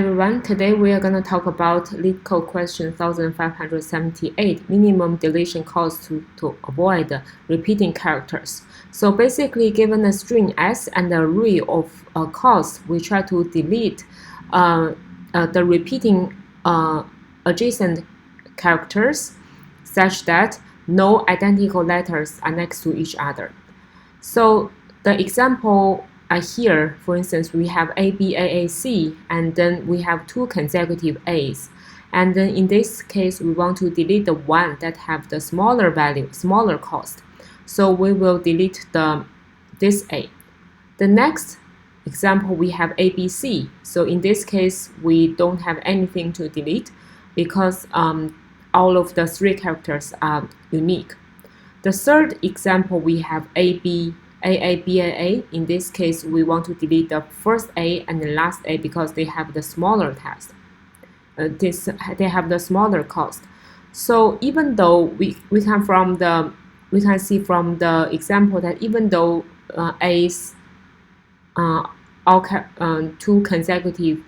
Everyone, today we are going to talk about Leetcode question 1578, minimum deletion cost to avoid repeating characters. So basically, given a string S and an array of costs, we try to delete the repeating adjacent characters such that no identical letters are next to each other. So the example here, for instance, we have A, B, A, A, C, and then we have two consecutive A's. And then in this case, we want to delete the one that have the smaller value, smaller cost. So we will delete this A. The next example, we have A, B, C. So in this case, we don't have anything to delete because all of the three characters are unique. The third example, we have A, B, A, B, A. In this case, we want to delete the first A and the last A because they have the smaller test. They have the smaller cost. So even though we can see from the example that even though A's two consecutive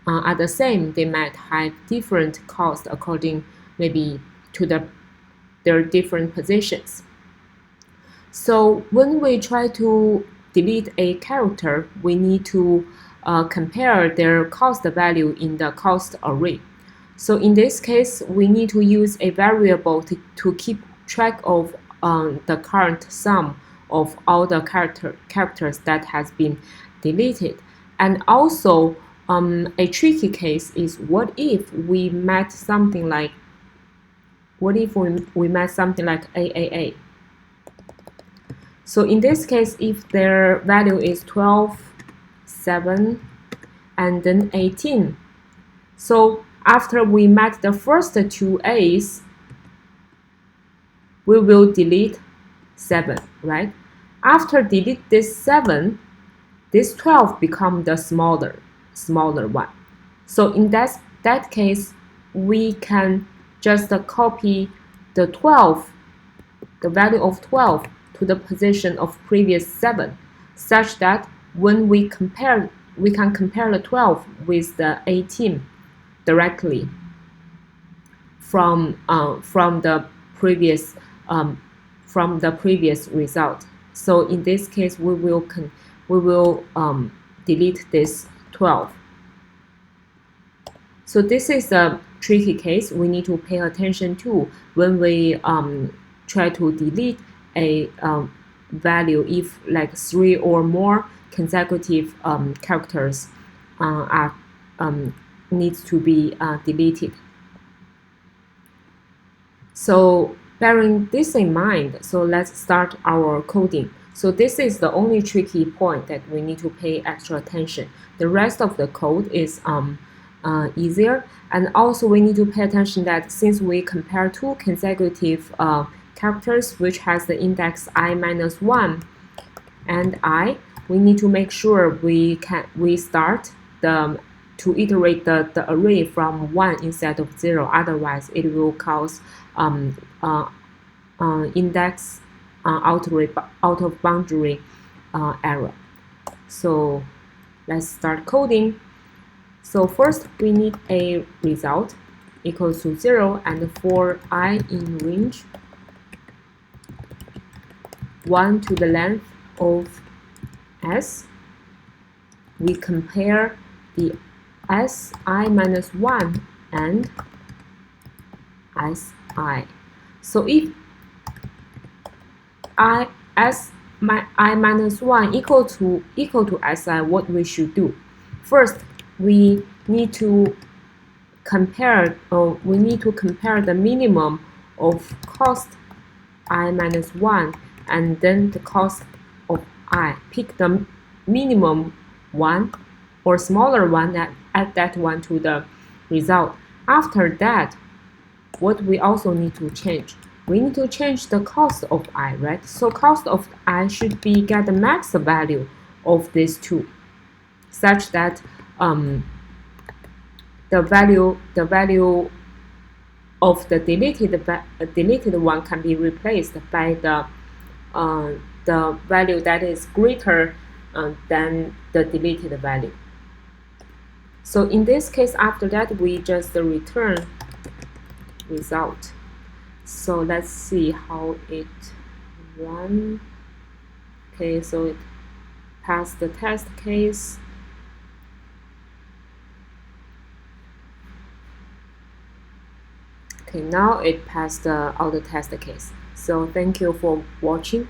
are the same, they might have different cost according maybe to their different positions. So when we try to delete a character, we need to compare their cost value in the cost array. So in this case, we need to use a variable to keep track of the current sum of all the characters that has been deleted. And also, a tricky case is what if we met something like AAA. So in this case, if their value is 12, 7, and then 18. So after we met the first two A's, we will delete 7, right? After delete this 7, this 12 become the smaller one. So in that case, we can just copy the value of 12 to the position of previous 7, such that when we can compare the 12 with the 18 directly from the previous result. So in this case, we will delete this 12. So this is a tricky case we need to pay attention to when we try to delete a value if like 3 or more consecutive characters needs to be deleted. So bearing this in mind, so let's start our coding. So this is the only tricky point that we need to pay extra attention. The rest of the code is easier, and also we need to pay attention that since we compare two consecutive characters which has the index I-1 and I, we need to make sure we start to iterate the array from 1 instead of 0. Otherwise, it will cause index out of boundary error. So let's start coding. So first, we need a result equals to 0, and for I in range 1 to the length of S, we compare the Si-1 and Si. So if I-1 equal to Si, what we should do? First, we need to compare the minimum of cost I-1 and then the cost of I. Pick the minimum one or smaller one and add that one to the result. After that, what we also need to change? We need to change the cost of I, right? So cost of I should be get the max value of these two, such that the value of the deleted one can be replaced by the value that is greater than the deleted value. So in this case, after that, we just return result. So let's see how it run. Okay, so it passed the test case. Okay, now it passed all the test case. So thank you for watching.